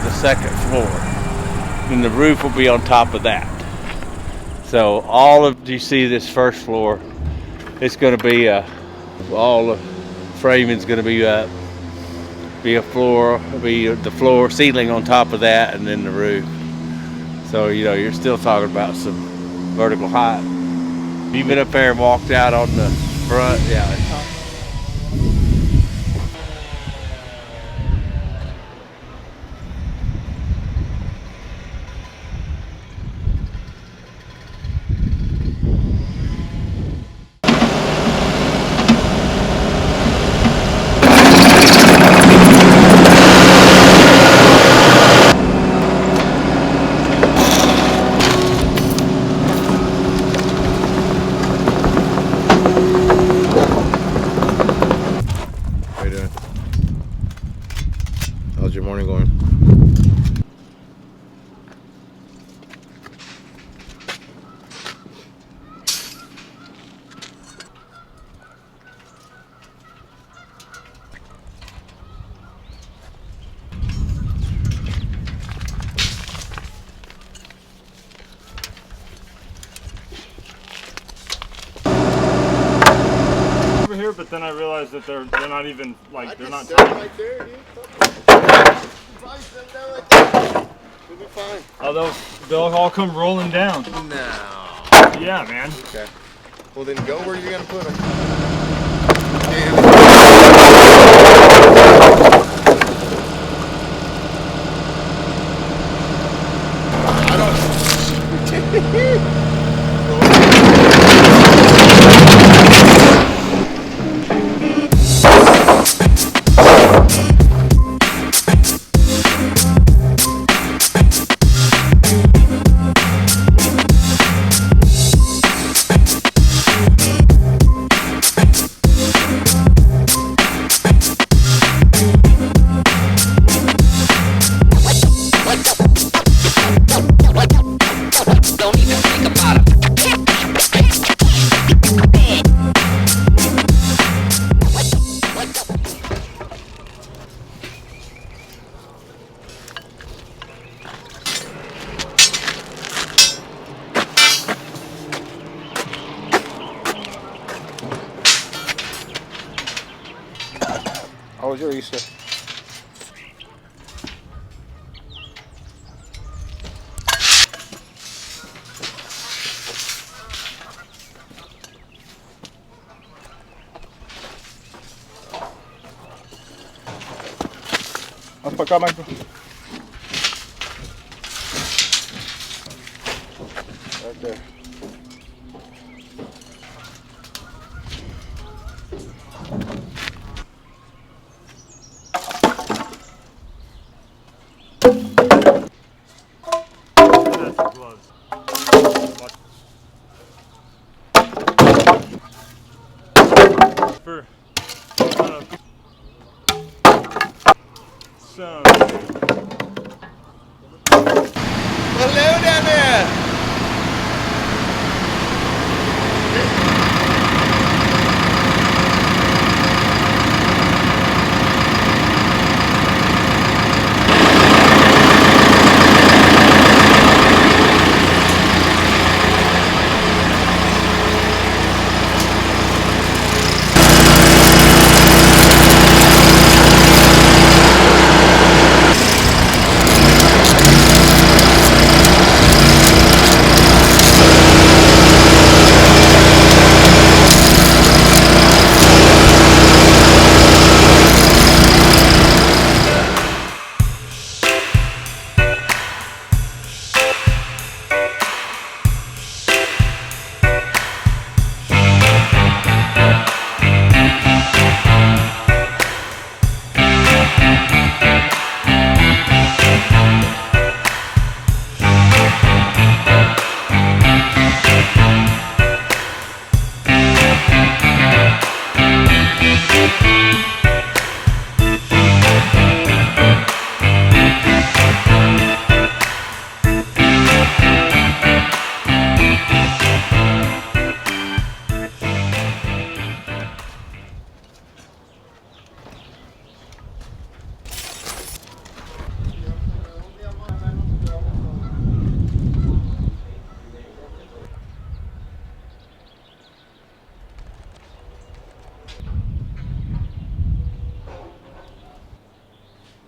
the second floor. And the roof will be on top of that. So all of you see this first floor, it's going to be all the framing's going to be the floor ceiling on top of that, and then the roof. So you know you're still talking about some vertical height. You've been up there and walked out on the front, yeah. How's your morning going? Over here, but then I realized that they're not even like they're not right there, dude. Probably sit down like that. We'll be fine. Oh, they'll all come rolling down. No. Yeah, man. Okay. Well, then go where you're gonna put them. How was your Easter? Haz para acá, Michael. Right there. Hello down there.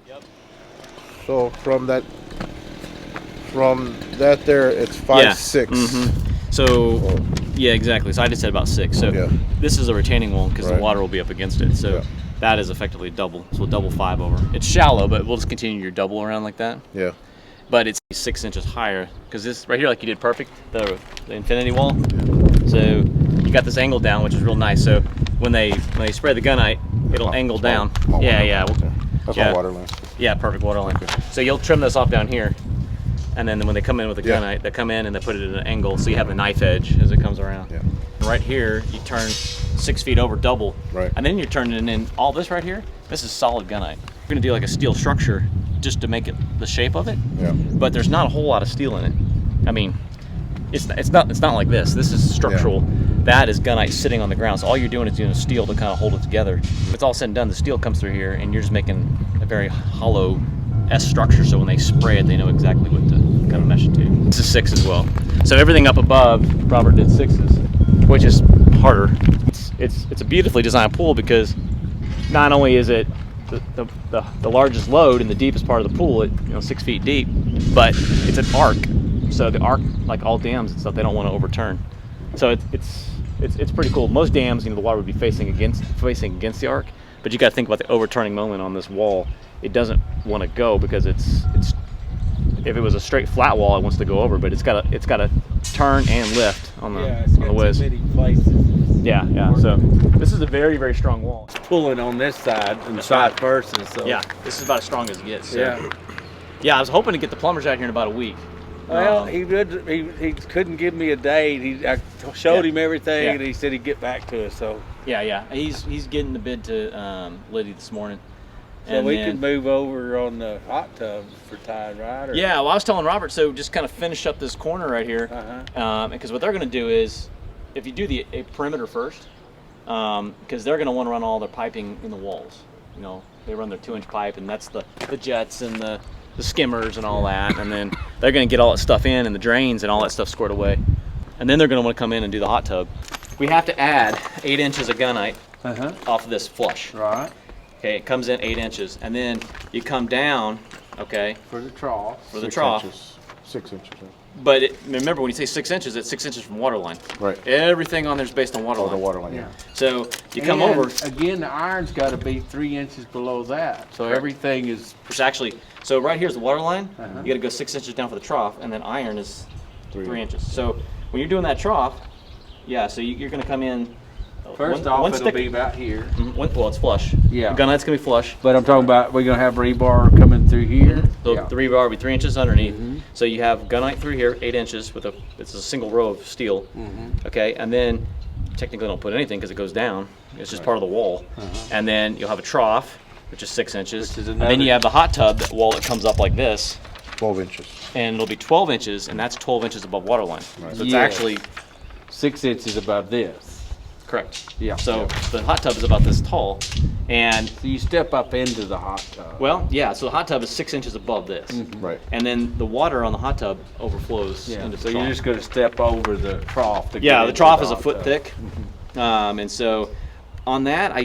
Yep. So from that there, it's 5'6". So, yeah, exactly. So I just said about 6. So Yeah. this is a retaining wall because the Right. water will be up against it. So Yeah. that is effectively double. So we'll double 5 over. It's shallow, but we'll just continue your double around like that. Yeah. But it's 6 inches higher because this right here, like you did perfect, the infinity wall. So you got this angle down, which is real nice. So when they spray the gunite, it'll angle down. small Yeah, water yeah. That's Yeah. my water line. Yeah, perfect water line. So you'll trim this off down here, and then when they come in with the Yeah. gunite, they come in and they put it at an angle, so you have the knife edge as it comes around. Yeah. Right here, you turn 6 feet over double, Right. and then you're turning in all this right here. This is solid gunite. We're gonna do like a steel structure just to make it the shape of it, Yeah. but there's not a whole lot of steel in it. I mean, it's not like this. This is structural. That is gunite sitting on the ground. So all you're doing is using steel to kind of hold it together. If it's all said and done, the steel comes through here, and you're just making a very hollow S structure. So when they spray it, they know exactly what to kind of mesh it to. This is 6 as well. So everything up above, Robert did 6s, which is harder. It's a beautifully designed pool because not only is it the largest load in the deepest part of the pool at 6 feet deep, but it's an arc. So the arc, like all dams and stuff, they don't want to overturn. So it's pretty cool. Most dams, the water would be facing against the arc, but you got to think about the overturning moment on this wall. It doesn't want to go because it's if it was a straight flat wall, it wants to go over, but it's got to turn and lift on the whiz. Yeah, yeah. So this is a very, very strong wall. Pulling on this side and That's vice right. versa. So Yeah, this is about as strong as it gets. So. Yeah. Yeah, I was hoping to get the plumbers out here in about a week. Well, he couldn't give me a date. I showed Yeah. him everything, Yeah. and he said he'd get back to us. So Yeah. He's getting the bid to Liddy this morning. so we can move over on the hot tub for Tide, right? Or, Yeah, well, I was telling Robert, so just kind of finish up this corner right here, because what they're going to do is, if you do a perimeter first, because they're going to want to run all their piping in the walls. They run their 2-inch pipe, and that's the jets and the skimmers and all that, and then they're going to get all that stuff in and the drains and all that stuff squared away, and then they're going to want to come in and do the hot tub. We have to add 8 inches of gunite off of this flush. Right. Okay, it comes in 8 inches, and then you come down, okay, For the trough. for the 6 trough. inches. 6 inches. Right? But remember, when you say 6 inches, it's 6 inches from water line. Right. Everything on there is based on water Oh, line. the water line. Yeah. So you come And over. again, the iron's got to be 3 inches below that. So Correct. everything is Which actually, so right here's the water line. You got to go 6 inches down for the trough, and then iron is 3 inches. So when you're doing that trough, yeah, so you're going to come in. first one off. It'll stick. be about here. Well, it's flush. Yeah. The gunite's going to be flush. But I'm talking about we're gonna have rebar coming through here. So Yeah. the rebar will be 3 inches underneath. So you have gunite through here, 8 inches with it's a single row of steel. Okay, and then technically don't put anything because it goes down. It's just part of the wall. And then you'll have a trough, which is 6 inches. Which is And then another- you have the hot tub wall that comes up like this, 12 inches. and it'll be 12 inches, and that's 12 inches above water line. So it's Yes. actually 6 inches above this. correct. Yeah. So the hot tub is about this tall, and So you step up into the hot tub. well, yeah. So the hot tub is 6 inches above this, Right. and then the water on the hot tub overflows Yeah. into the So trough. you're just gonna step over the trough to get Yeah, the into trough is a hot foot tub. thick, and so on that,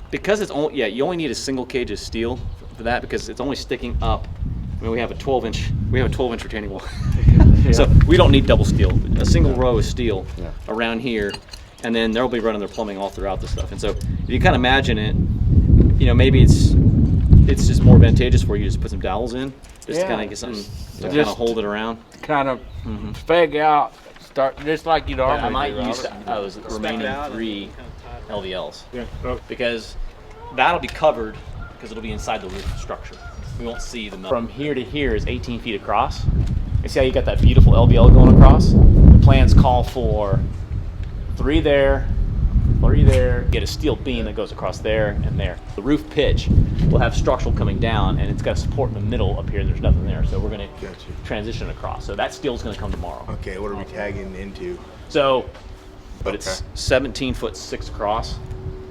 because it's only you only need a single cage of steel for that because it's only sticking up. I mean, we have a 12-inch retaining wall, so we don't need double steel. A single row of steel around here, and then they'll be running their plumbing all throughout the stuff. And so if you kind of imagine it, maybe it's just more advantageous for you to just put some dowels in, just to Yeah, kind of get something to kind just- of hold it around. Kind of speg out, start just like you normally I might do, use Robert. those remaining 3 LVLs. Yeah. Oh, Because that'll be covered because it'll be inside the roof structure. We won't see the metal. From here to here is 18 feet across. You see how you got that beautiful LVL going across? The plans call for 3 there, 3 there, get a steel beam that goes across there and there. The roof pitch will have structural coming down, and it's got support in the middle up here. There's nothing there, so we're going to Gotcha. transition across. So that steel's going to come tomorrow. Okay, what are we tagging into? So, but it's Okay. 17 foot 6 across,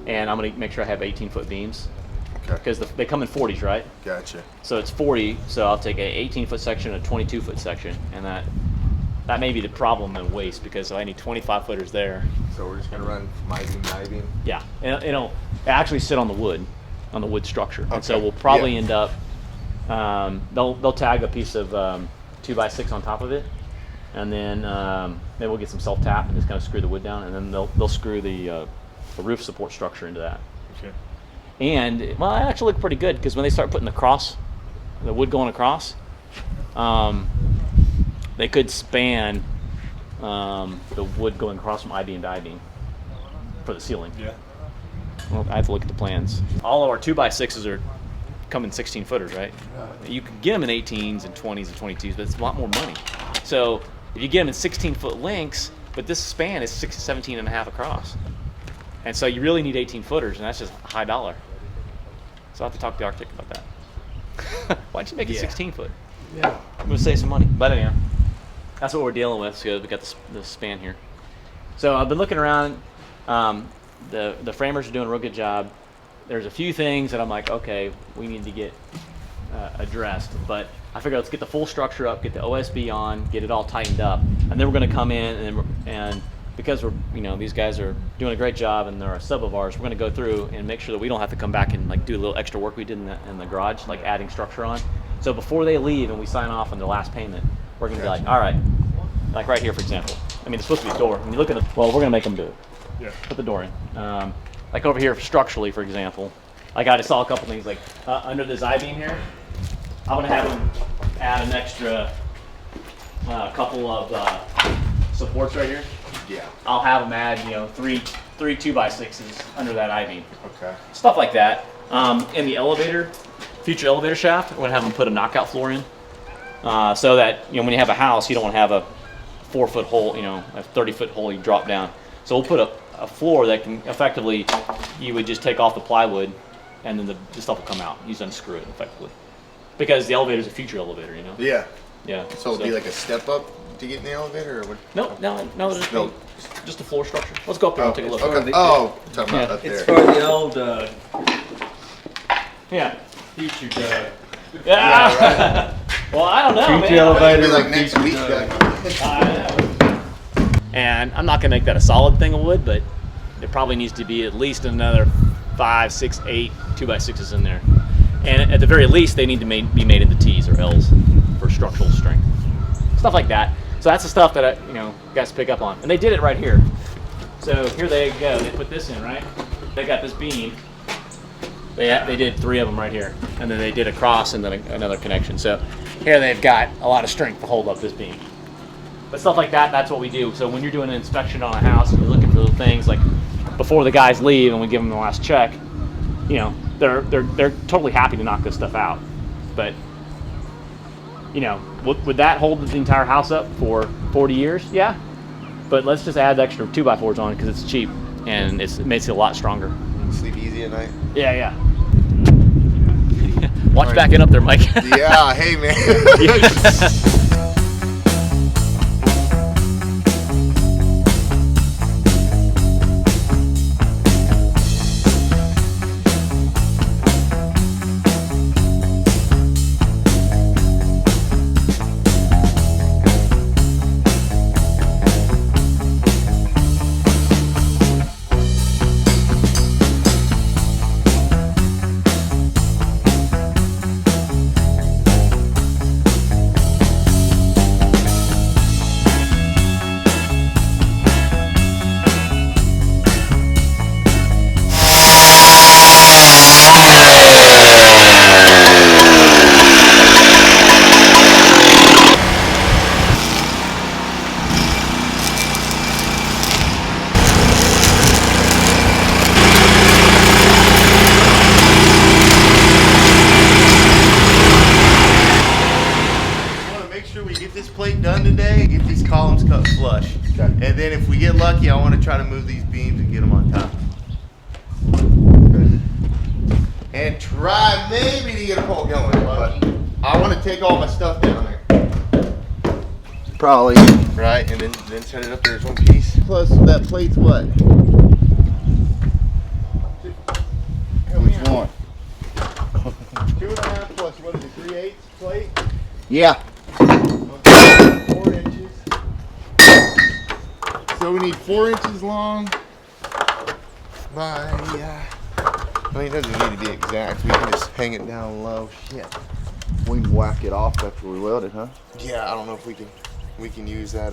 and I'm gonna make sure I have 18-foot beams Okay, because they come in 40s, right? gotcha. So it's 40. So I'll take a 18-foot section, a 22-foot section, and that may be the problem in waste because I need 25 footers there. So we're just gonna run my beam. Yeah, and it'll actually sit on the wood structure, and so Okay. we'll probably Yeah. end up They'll tag a piece of 2x6 on top of it, and then maybe we'll get some self tap and just kind of screw the wood down, and then they'll screw the roof support structure into that. Okay. And well, it actually looked pretty good because when they start putting the wood going across, they could span the wood going across from I-beam to I-beam for the ceiling. Yeah. Well, I have to look at the plans. All of our 2x6s are coming 16 footers, right? You can get them in 18s and 20s and 22s, but it's a lot more money. So if you get them in 16-foot lengths, but this span is 17 and a half across. And so you really need 18 footers, and that's just high dollar. So I'll have to talk to the architect about that. Why'd you make it 16 foot? Yeah. I'm gonna save some money. But anyhow, that's what we're dealing with. So we got the span here. So I've been looking around. The framers are doing a real good job. There's a few things that I'm like, okay, we need to get addressed. But I figured let's get the full structure up, get the OSB on, get it all tightened up, and then we're going to come in and because these guys are doing a great job and they're a sub of ours, we're going to go through and make sure that we don't have to come back and like do a little extra work we did in the garage, like adding structure on. So before they leave and we sign off on their last payment, we're going to be like, all right, like right here, for example. I mean, it's supposed to be a door. When you look at well, we're going to make them do it. Yeah. Put the door in. Like over here, structurally, for example, like I just saw a couple things like under this I-beam here, I'm going to have them add an extra couple of supports right here. Yeah. I'll have them add, three 2x6s under that I-beam. Okay. Stuff like that. In the future elevator shaft, we're going to have them put a knockout floor in. So that, when you have a house, you don't want to have a 4-foot hole, a 30-foot hole you drop down. So we'll put a floor that can effectively, you would just take off the plywood and then the stuff will come out. You just unscrew it effectively. Because the elevator is a future elevator, Yeah. Yeah. So it'd be like a step up to get in the elevator, or what? No, just a floor structure. Let's go up there and take a look. Okay. Oh, talking about up It's there. for the old Yeah. future Yeah. Well, I don't know, future man. elevator. It'd be like next week. I know. And I'm not gonna make that a solid thing of wood, but there probably needs to be at least another 5, 6, 8 2x6s in there. And at the very least, they need to be made into T's or L's for structural strength. Stuff like that. So that's the stuff that guys pick up on. And they did it right here. So here they go. They put this in, right? They got this beam. They did 3 of them right here, and then they did a cross and then another connection. So here they've got a lot of strength to hold up this beam. But stuff like that, that's what we do. So when you're doing an inspection on a house and you're looking for things like before the guys leave and we give them the last check, they're totally happy to knock this stuff out. But would that hold the entire house up for 40 years? Yeah. But let's just add extra 2x4s on it because it's cheap and it makes it a lot stronger. Sleep easy at night. Yeah. Watch backing up there, Mike. Yeah. Hey, man. Plate done today, get these columns cut flush. Okay. And then if we get lucky, I want to try to move these beams and get them on top. Okay. And try maybe to get a pole going, but I want to take all my stuff down there. Probably. Right, and then set it up there as one piece. Plus that plate's what? Which one? 2.5 plus what is it, 3/8 plate? Yeah. 4 inches. So we need 4 inches long by, Well, it doesn't need to be exact. We can just hang it down low. Shit. We can whack it off after we weld it, huh? Yeah, I don't know if we can use that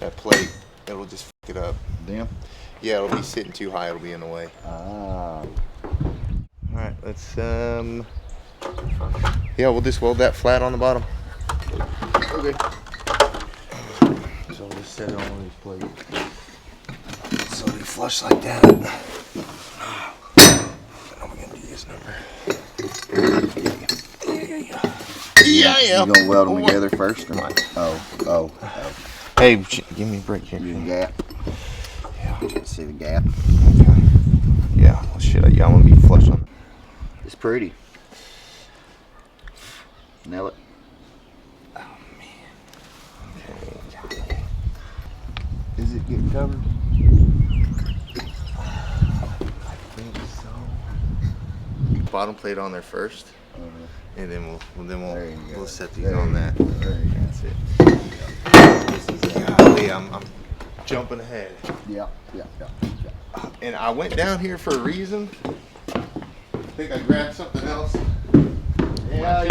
that plate. It'll just fuck it up. Damn. Yeah, it'll be sitting too high. It'll be in the way. Ah. All right, let's yeah, we'll just weld that flat on the bottom. Okay. So we'll just set it on one of these plates. So we flush like that. And then we're gonna do this number. Yeah. You gonna weld them together first, or what? Oh. Hey, give me a break here. You gap. Yeah. See the gap? Okay. Yeah. Well, shit. Yeah, I'm gonna be flush on. It's pretty. Nail it. Oh man. Okay. Is it getting covered? I think so. Bottom plate on there first, and then we'll set these on that. That's it. Golly, I'm jumping ahead. Yeah. And I went down here for a reason. I think I grabbed something else. Yeah.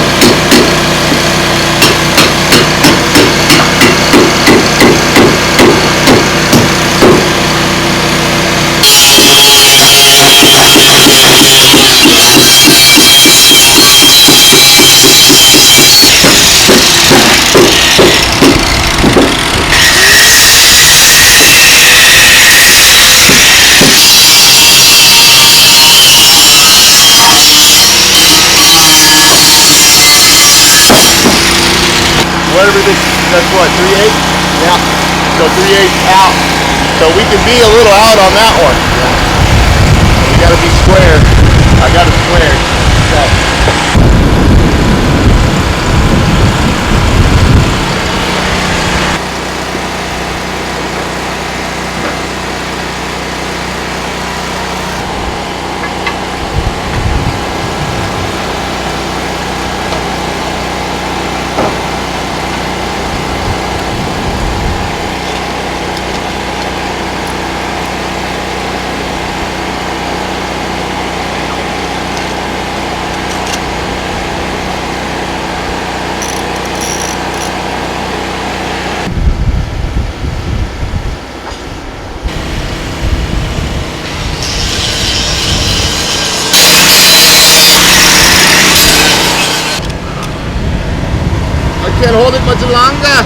Whatever this, that's what, 3/8? Yeah. So 3/8 out. So we can be a little out on that one. Yeah. We gotta be square. I got it squared. Can't hold it much longer.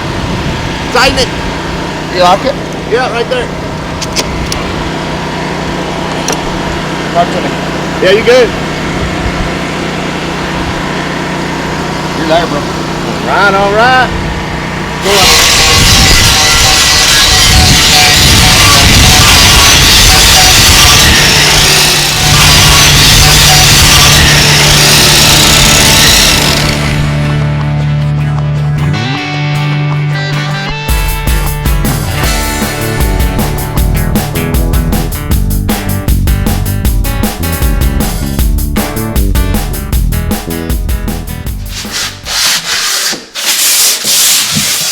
Tighten it. You like it? Yeah, right there. Talk to me. Yeah, you good? You're there, bro. All right. Go up.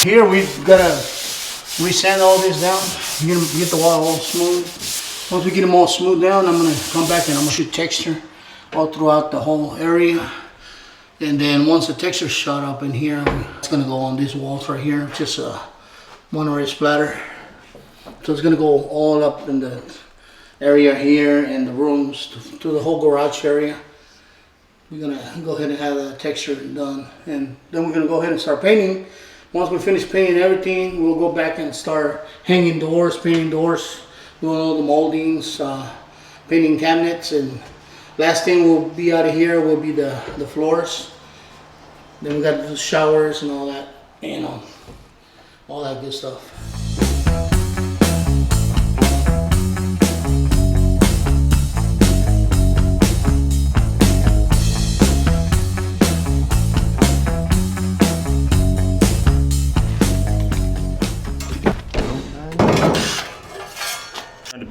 Here we've got to resand all this down, get the wall all smooth. Once we get them all smooth down, I'm going to come back and I'm going to shoot texture all throughout the whole area. And then once the texture shot up in here, it's going to go on these walls right here, just a monterey splatter. So it's going to go all up in the area here and the rooms to the whole garage area. We're going to go ahead and have the texture done. And then we're going to go ahead and start painting. Once we finish painting everything, we'll go back and start hanging doors, painting doors, doing all the moldings, painting cabinets, and last thing will be out of here will be the floors. Then we got the showers and all that, you know, all that good stuff.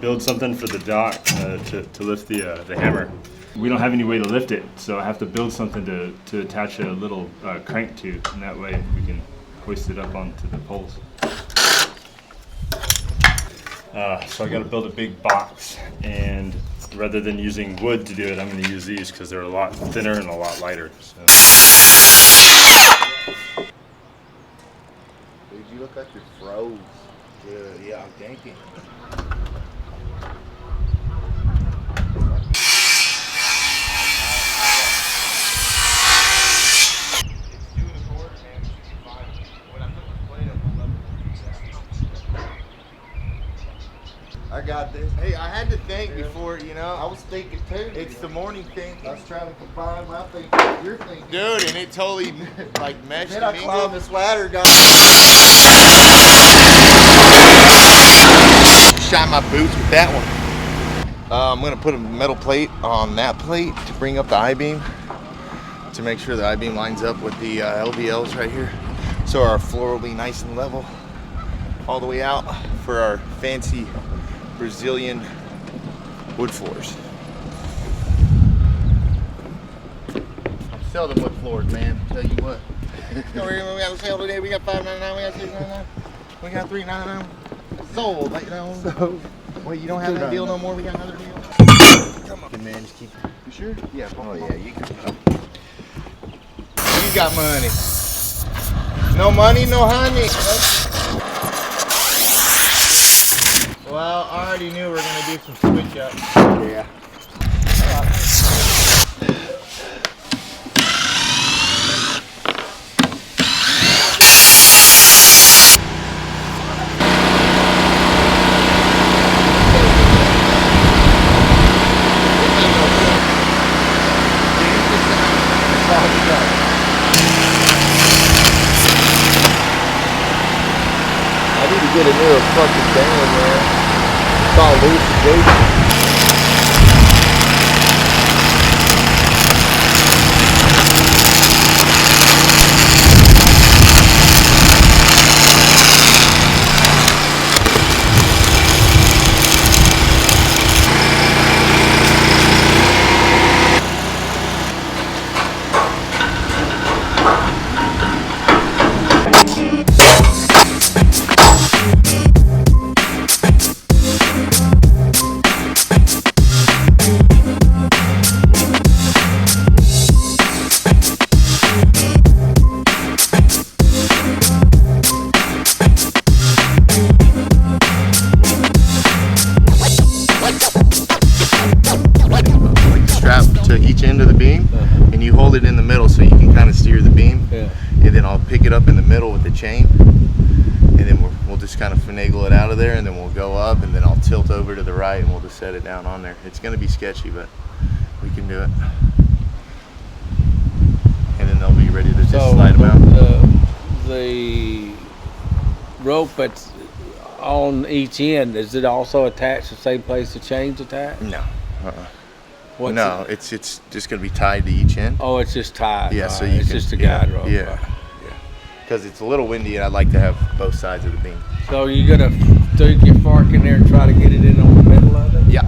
Build something for the dock to lift the hammer. We don't have any way to lift it, so I have to build something to attach a little crank to, and that way we can hoist it up onto the poles. So I got to build a big box, and rather than using wood to do it, I'm going to use these because they're a lot thinner and a lot lighter. So. Dude, you look like you're froze. Yeah, I'm thinking. I got this. Hey, I had to think before, you know. I was thinking too. It's the morning thing. I was trying to combine my thinking with your thinking. Dude, and it totally like meshed. Then I climbed this ladder, got shine my boots with that one. I'm gonna put a metal plate on that plate to bring up the I-beam, to make sure the I-beam lines up with the LVLs right here, so our floor will be nice and level all the way out for our fancy Brazilian wood floors. I'm selling wood floors, man. Tell you what. We got a sale today. We got $5.99. We got $6.99. We got $3.99. Sold. Like, you know. So, wait, you don't have that deal no more? We got another deal. Come on, man. Just keep. You sure? Yeah. Oh yeah. You can. You got money. No money, no honey. Well, I already knew we were going to do some switch up. Yeah. I need to get a new fucking band, man. It's all loose and Jason. To each end of the beam, and you hold it in the middle so you can kind of steer the beam. Yeah. And then I'll pick it up in the middle with the chain, and then we'll just kind of finagle it out of there, and then we'll go up, and then I'll tilt over to the right, and we'll just set it down on there. It's going to be sketchy, but we can do it. And then they'll be ready to just slide them out. The rope that's on each end, is it also attached the same place the chain's attached? No. What's No, it's just going to be tied to each end. Oh, it's just tied. Yeah, Right. so you it's can, just a guide rope. Yeah, Right. because it's a little windy, and I'd like to have both sides of the beam. So you're gonna stick your fork in there and try to get it in on the middle of it? Yeah.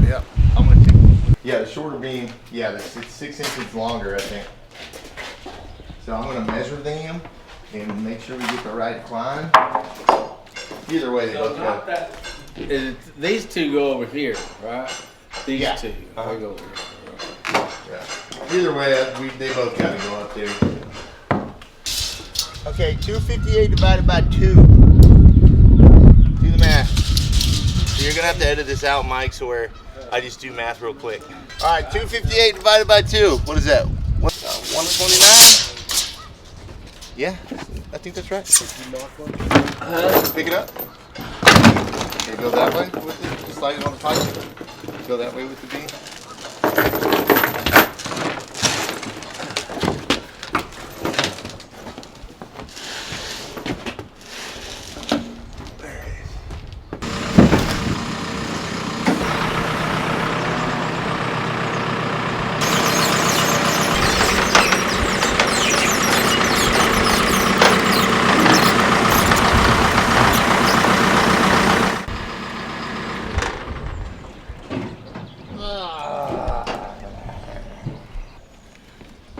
Yeah. I'm gonna take. Yeah, the shorter beam. Yeah, it's 6 inches longer, I think. So I'm gonna measure them and make sure we get the right climb. Either way, they both go. These two go over here, right? These Yeah. two. Uh-huh. They go over here. Yeah. Either way, they both gotta go up there. Okay, 258 divided by 2. Do the math. So you're gonna have to edit this out, Mike, so where I just do math real quick. All right, 258 divided by 2. What is that? 129? Yeah, I think that's right. Pick it up. Okay, go that way with it. Slide it on the pipe. Go that way with the beam.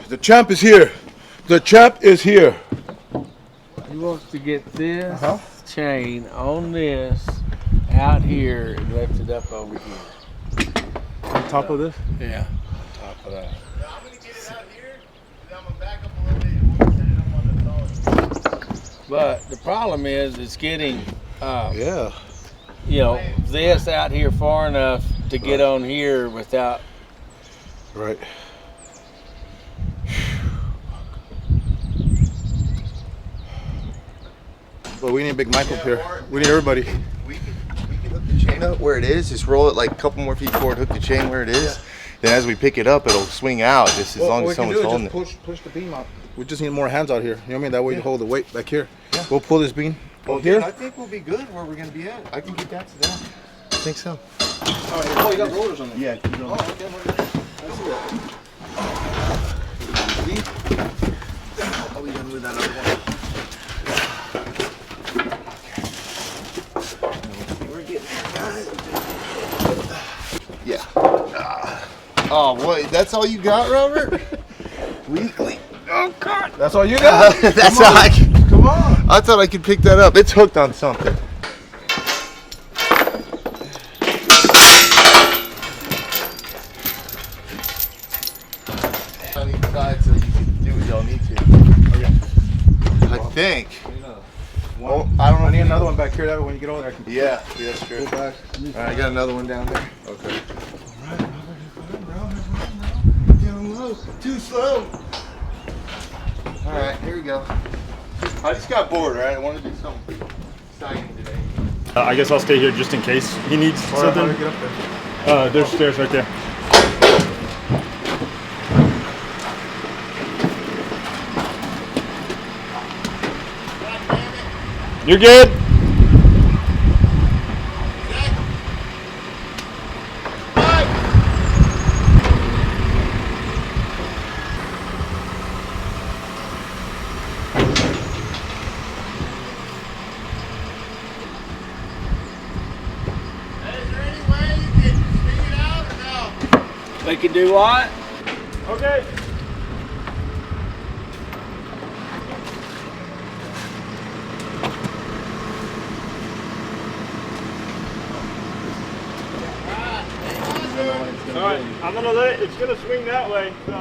The champ is here. The champ is here. He wants to get this chain on this out here and lift it up over here. top of this? Yeah. Top of that. I'm gonna get it out here, and I'm gonna back up a little bit and we'll set it up on the taller. But the problem is, it's getting, Yeah. you know, this out here far enough to get on here without. Right. But we need a big mic up here. We need everybody. We can hook the chain up where it is. Just roll it like a couple more feet forward. Hook the chain where it is. Then as we pick it up, it'll swing out. Just as long as someone's holding it. Push the beam out. We just need more hands out here. You know what I mean? That way you hold the weight back here. Yeah. We'll pull this beam. Well, here. I think we'll be good where we're gonna be at. I can get that to them. I think so. All right. Oh, you got rollers on there. Yeah. Oh, okay. I see that. Oh, we gotta move that other one. Yeah. Oh boy, that's all you got, Robert? Weekly. Oh God. That's all you got? That's all I can. Come on. I thought I could pick that up. It's hooked on something. On each side so you can do what y'all need to. Okay. I think. Well, I don't know. I need another one back here. That way when you get over there, I can Yeah, that's true. pull back. All right, I got another one down there. Okay. Down low. Too slow. All right, here we go. I just got bored, right? I want to do something exciting today. I guess I'll stay here just in case he needs something. How do we get up there? There's stairs right there. You're good. They can do what? Okay. All right, I'm gonna let it. It's gonna swing that way. So,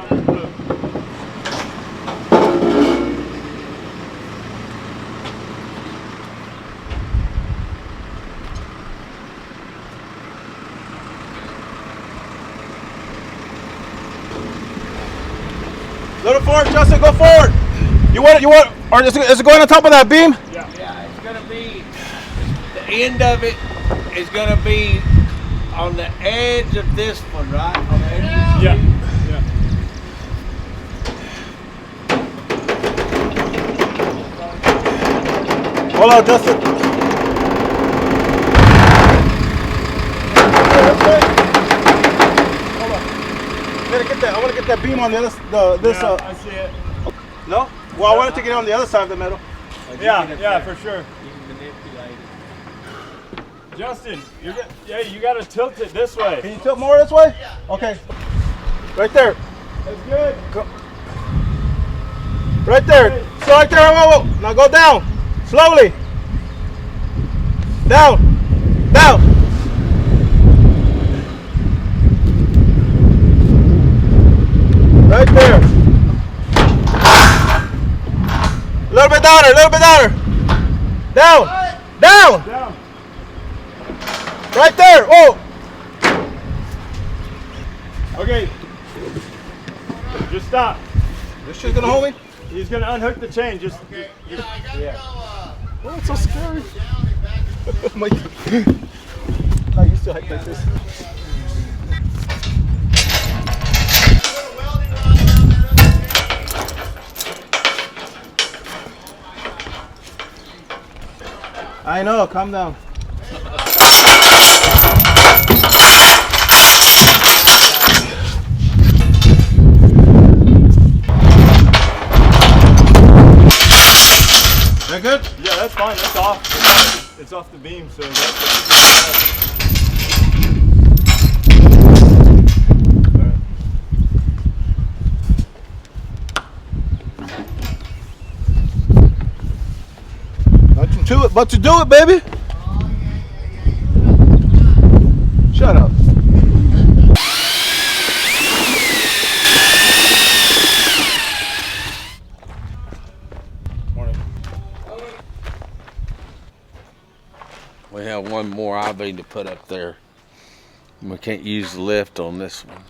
Little forward, Justin, go forward. You want, or is it going on top of that beam? Yeah, it's gonna be, the end of it is gonna be on the edge of this one, right? On the edge of this yeah. beam. Hold on, Justin. Hold on. I want to get that beam on the other, this. I see it. No? Well, I wanted to get it on the other side of the metal. Yeah, for sure. You can manipulate it. Justin, you gotta tilt it this way. Can you tilt more this way? Okay. Right there. That's good. Go. Right there. So right there. Whoa, whoa. Now go down. Slowly. Down. Down. Right there. A little bit downer. A little bit downer. Down. Down. Down. Right there. Oh. Okay. Just stop. This shit's gonna hold me. He's gonna unhook the chain. Just. Okay, yeah, I gotta go. Oh, it's so scary. Down and back up. Oh my God. Oh, you still like this. Put a welding rod around that other chain. I know, calm down. That good? Yeah, that's fine. That's off. It's off the beam, so that's. Nothing to it but to do it, baby. Shut up. more I-beam to put up there. We can't use the lift on this one.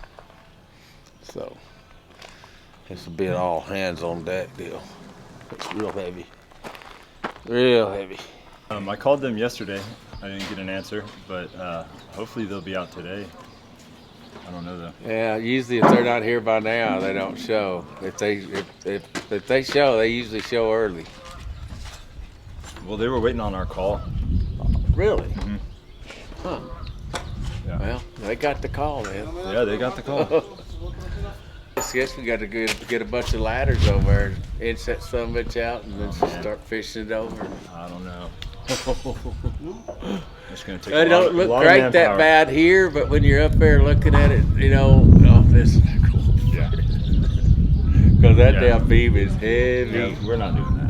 So this will be an all hands on deck deal. It's real heavy. Real heavy. I called them yesterday. I didn't get an answer, but hopefully they'll be out today. I don't know though. Yeah, usually if they're not here by now, they don't show. If they show, they usually show early. Well, they were waiting on our call. Really? Mm-hmm. Huh. Yeah. Well, they got the call then. Yeah, they got the call. I guess we got to get a bunch of ladders over there, inset some of it out, and then just start fishing it over. I don't know. It's gonna take. It don't look lot great of that manpower. bad here, but when you're up there looking at it, you know, oh, this is cool. Yeah. Because that Yeah. damn beam is heavy. Yeah, we're not doing that.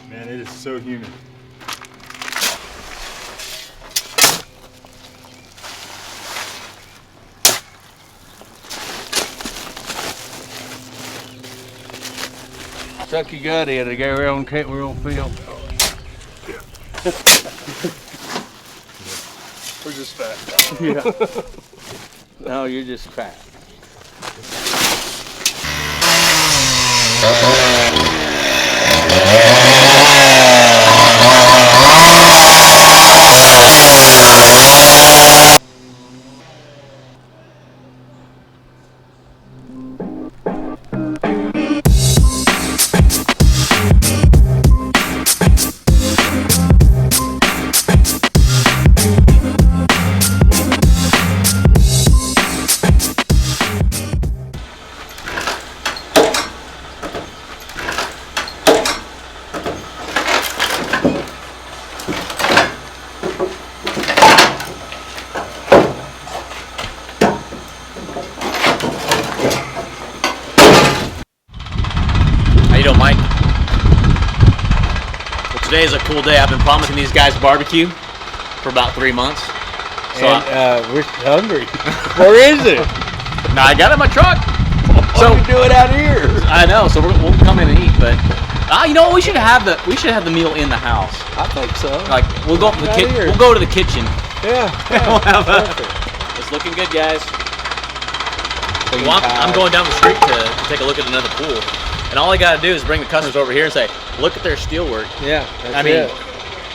Man, it is so humid. Suck your gut in and go around we're on film. We're just fat. Yeah. No, you're just fat. How you doing, Mike? Well, today is a cool day. I've been promising these guys barbecue for about 3 months. So We're hungry. Where is it? now I got it in my truck. So we do it out here. I know. So we'll come in and eat, but you know what? We should have the meal in the house. I think so. Like we'll go to the Right here. We'll go to the kitchen. Yeah. We'll have it's looking good, guys. Well, I'm going down the street to take a look at another pool, and all I got to do is bring the customers over here and say, "Look at their steelwork." Yeah. That's I mean, it.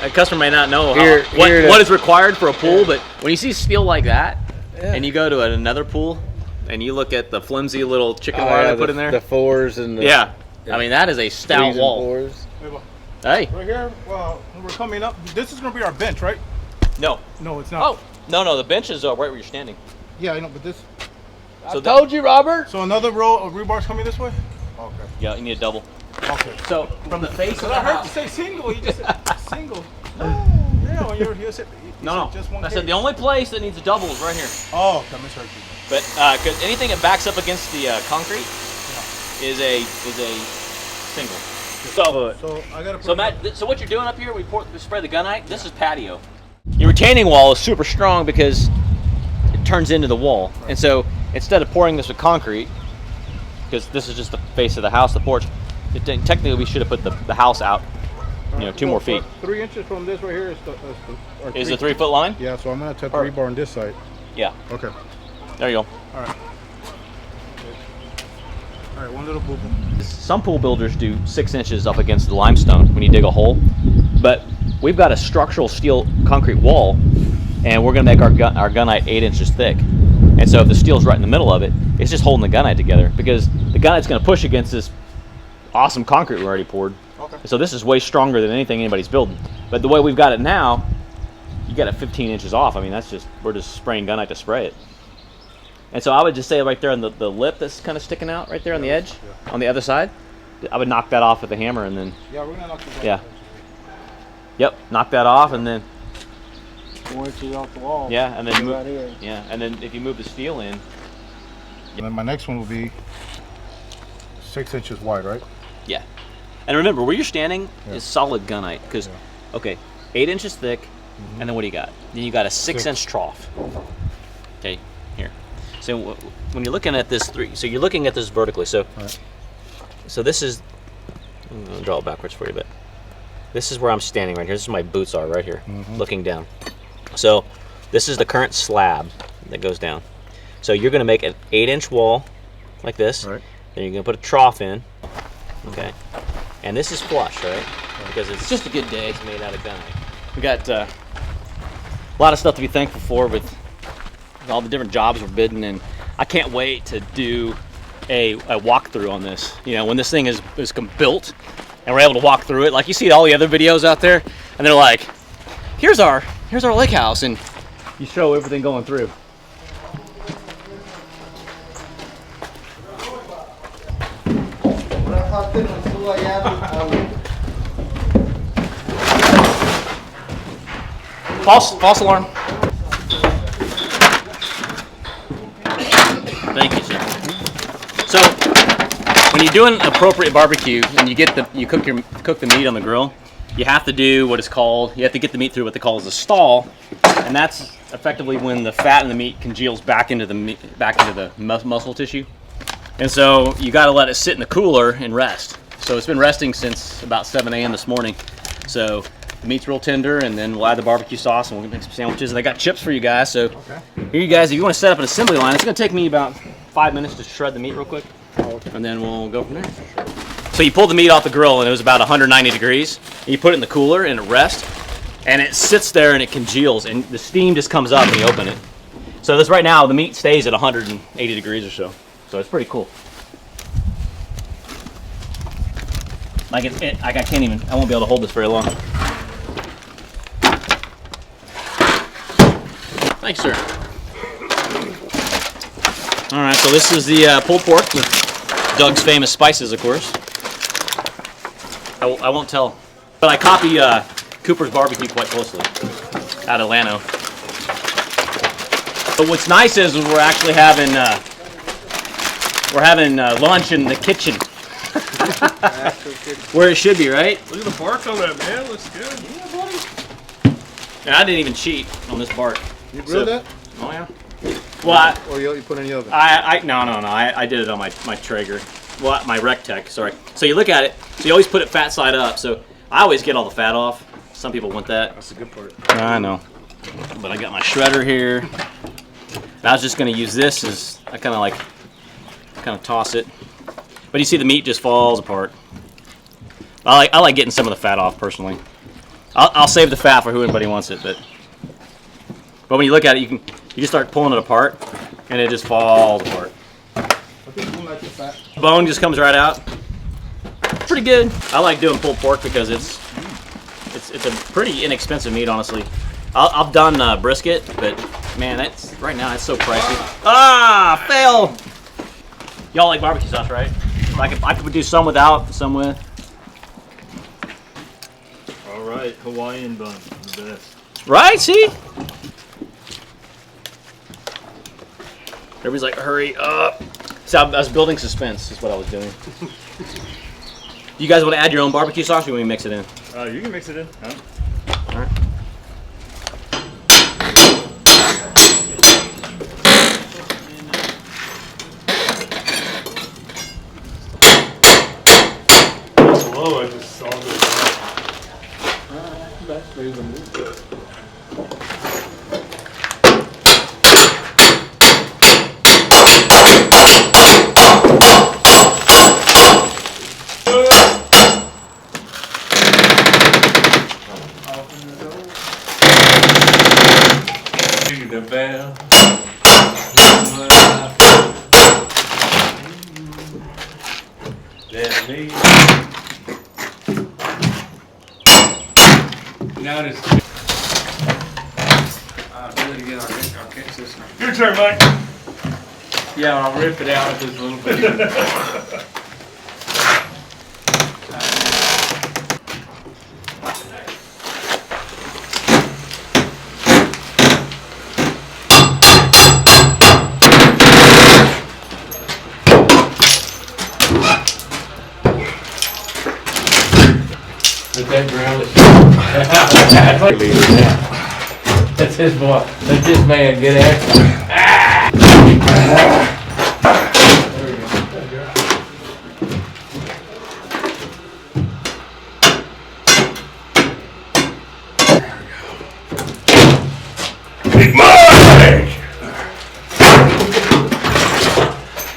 a customer may not know Here what is required for a pool, but when you see steel like that, Yeah. and you go to another pool, and you look at the flimsy little chicken wire they put in there, The fours and the yeah, I mean that is a stout threes and wall. fours. Hey, Right here, well, we're coming up. This is gonna be our bench, right? no, No, it's not. oh, no, the bench is right where you're standing. Yeah, I know, but this. So I told you, Robert. So another row of rebar's coming this way. Okay. Yeah, you need a double. Okay. So from the face of I the heard you house. say single. You just said single. No, yeah, when you said you No, said just one I case. said the only place that needs a double is right here. Oh, okay, misheard you. But cause anything that backs up against the concrete is a single. So I gotta. Put So Matt, so what you're doing up here, we spray the gunite. This is patio. Your retaining wall is super strong because it turns into the wall, and so instead of pouring this with concrete, because this is just the face of the house, the porch, technically we should have put the house out 2 more feet. 3 inches from this right here is Is the 3 foot line? Yeah, so I'm gonna set the Perfect. rebar on this side. Yeah. Okay. There you go. All right. All right, one little boo boo. Some pool builders do 6 inches up against the limestone when you dig a hole, but we've got a structural steel concrete wall, and we're going to make our gunite 8 inches thick. And so if the steel's right in the middle of it, it's just holding the gunite together, because the gunite's going to push against this awesome concrete we already poured. Okay. So this is way stronger than anything anybody's building. But the way we've got it now, you got it 15 inches off. I mean, we're just spraying gunite to spray it. And so I would just say right there on the lip that's kind of sticking out right there on the edge, on the other side, I would knock that off with the hammer and then, Yeah, we're gonna knock this off. yeah. Yep, knock that off and then, 4 inches off the wall. yeah, and then Right here. yeah, and then if you move the steel in, And then my next one will be 6 inches wide, right? yeah. And remember, where you're standing is solid gunite, because, okay, 8 inches thick, and then what do you got? Then you got a 6-inch trough. Okay, here. So when you're looking at this so you're looking at this vertically. So, so this is, I'm gonna draw it backwards for you a bit. This is where I'm standing right here. This is where my boots are right here, looking down. So this is the current slab that goes down. So you're gonna make an 8-inch wall like this. Right. Then you're gonna put a trough in. Okay. And this is flush, right? Because it's just a good day. It's made out of gunite. We got a lot of stuff to be thankful for with all the different jobs we're bidding, and I can't wait to do a walkthrough on this. You know, when this thing is built and we're able to walk through it, like you see all the other videos out there, and they're like, here's our lake house, and you show everything going through. False alarm. Thank you, sir. So, when you're doing appropriate barbecue and you cook the meat on the grill, you have to do what is called, you have to get the meat through what they call as a stall, and that's effectively when the fat in the meat congeals back into the muscle tissue. And so you got to let it sit in the cooler and rest. So it's been resting since about 7 a.m. this morning. So the meat's real tender, and then we'll add the barbecue sauce and we'll make some sandwiches. And I got chips for you guys. So here you guys, if you want to set up an assembly line, it's going to take me about 5 minutes to shred the meat real quick, and then we'll go from there. So you pull the meat off the grill, and it was about 190 degrees. And you put it in the cooler and it rests, and it sits there and it congeals, and the steam just comes up when you open it. So this right now, the meat stays at 180 degrees or so. So it's pretty cool. Like I can't even, I won't be able to hold this very long. Thanks, sir. All right, so this is the pulled pork with Doug's famous spices, of course. I won't tell, but I copy Cooper's Barbecue quite closely out of Llano. But what's nice is we're actually having lunch in the kitchen. Where it should be, right? Look at the bark on that, man. Looks good. Yeah, buddy. And I didn't even cheat on this bark. You grilled that? Oh yeah. Well, Or you put it in the oven? no. I did it on my Traeger. Well, my Rectech, sorry. So you look at it. So you always put it fat side up. So I always get all the fat off. Some people want that. That's the good part. I know. But I got my shredder here. And I was just gonna use this as I kind of toss it. But you see the meat just falls apart. I like getting some of the fat off personally. I'll save the fat for who anybody wants it, but when you look at it, you just start pulling it apart, and it just falls apart. The bone just comes right out. Pretty good. I like doing pulled pork because it's a pretty inexpensive meat, honestly. I've done brisket, but man, right now it's so pricey. Ah, fail. Y'all like barbecue sauce, right? I could do some without, some with. All right, Hawaiian bun, the best. Right? See? Everybody's like, hurry up. So I was building suspense, is what I was doing. You guys want to add your own barbecue sauce, or you want me to mix it in? You can mix it in. Huh? All right. Whoa, I just saw this. Ring the bell. Let me. Notice. Do it again. I'll catch this one. Your turn, Mike. Yeah, I'll rip it out just a little bit. Put that ground. That's his boy. That's his man. Get after him.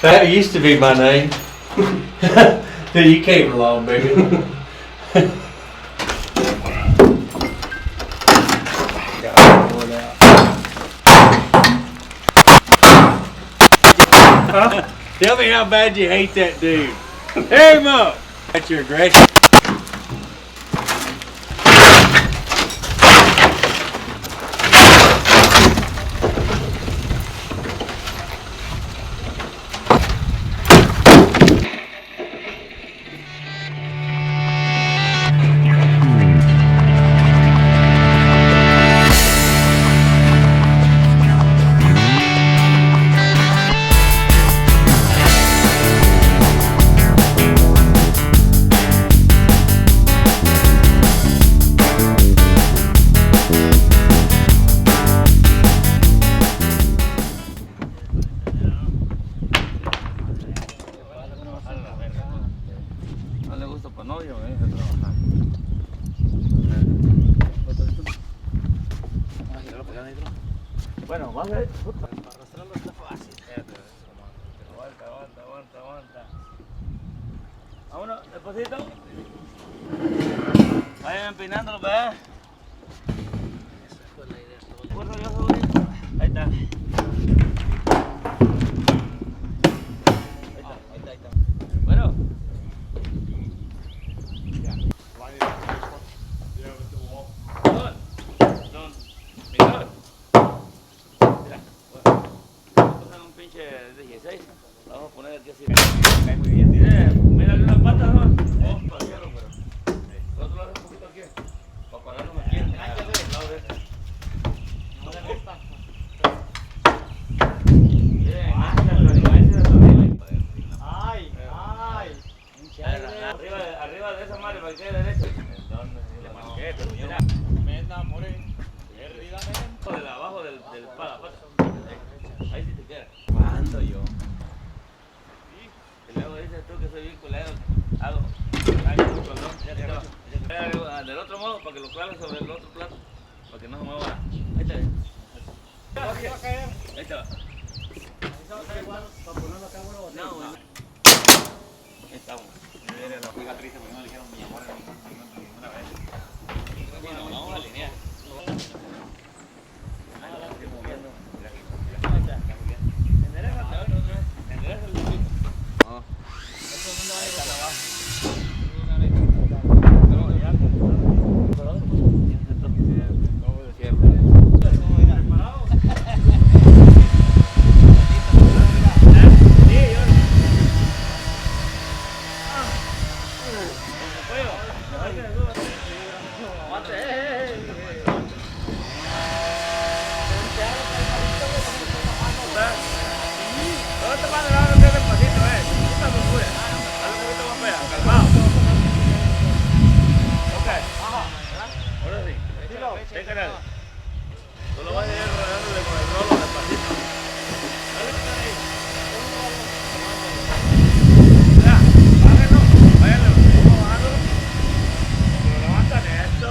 That used to be my name. Till you came along, baby. Huh? Tell me how bad you hate that dude. Tear him up. That's your aggression. Bueno, más de arrastrarlo está fácil. Aguanta. Vámonos, despacito. Vayan empinándolo, ¿verdad? Esa fue la idea. Ahí está. Ahí está. Bueno. De 16, vamos a poner aquí así. Muy bien. Mira una pata, ¿no? Vamos para hacerlo, pero nosotros lo hacemos un poquito aquí, para pararnos aquí en el lado de este. Arriba de esa madre, para que quede derecho. Le marqué, pero mira. Me enamoré, perdidamente. De abajo del pata. Ahí sí te queda. ¿Cuándo yo? Y luego dices tú que soy bien culero. Hago. Del otro modo, para que lo claves sobre el otro plato. Para que no se mueva. Ahí está. Ahí está. Para ponerlo acá, bueno. No, ahí estamos. Fui triste porque no le dijeron mi amor ninguna vez. Bueno, vamos a alinear. Solo vas a ir rodeándole con el rolo despacito. Ya, bájenlo, váyanlo, vamos bajándolo. Pero levantan esto.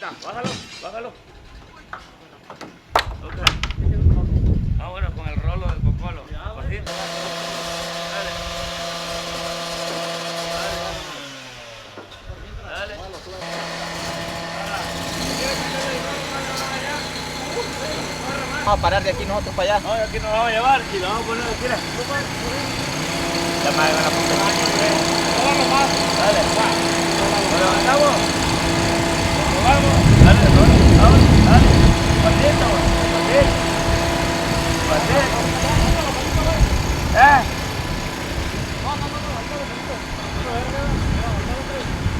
aguanta, bájalo, bájalo. Ok. Ah, bueno, con el rolo del cocolo. Bajito. Dale. Dale. Dale. Vamos a parar de aquí nosotros para allá. No, aquí nos vamos a llevar y lo vamos a poner aquí. Mira. La madre van a poner. Dale, ¿lo levantamos? ¿Lo vamos? Dale, vamos, dale. Pasito, pasito.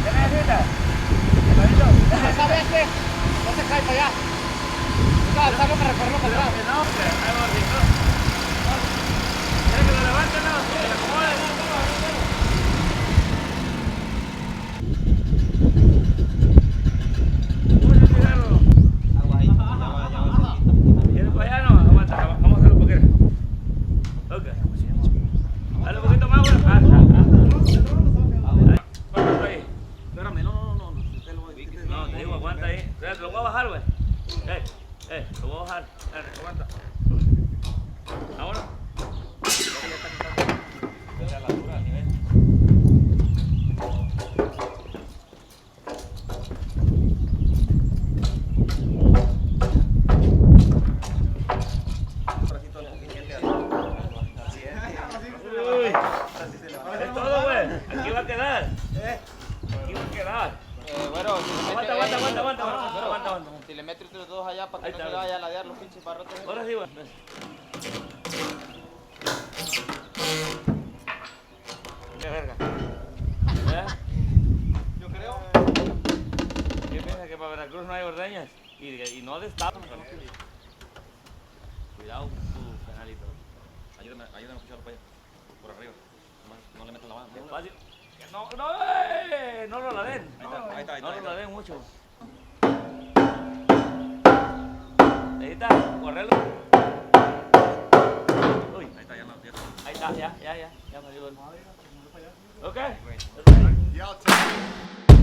¿Qué necesitas? ¿Sabes qué? No se cae para allá. Estamos para recorrerlo para atrás. No, que ahí va gordito. ¿Quieres que lo levante o no? Que lo acomode. ¿Cómo se tirarlo? ¿Quieres para allá? No, aguanta, vamos a hacerlo un poquito. Ok. Dale un poquito más, güey. ¿Cuánto ahí? Espérame, no. No, te digo, aguanta ahí. Espérate, lo voy a bajar, güey. Lo voy a bajar. Dale, aguanta. Ahora. Uy, es todo, güey. Aquí va a quedar. Aquí va a quedar. Bueno, Aguanta. si le meto entre los dos allá para Ahí que no está. se le vaya a ladear los pinches barrotes. Ahora sí, güey. Qué verga. Yo creo. ¿Qué piensas que para Veracruz no hay ordeñas? Y no de estado. Cuidado con tu penalito. Ayúdame a pucharlo para allá. Por arriba. No le metas la mano. Fácil. No lo la den. Ahí está. No lo la den mucho. Ahí está, correlo. Uy, Ahí está, ya no. ahí está, ya me ayudó. Ok. Yeah, I'll take it.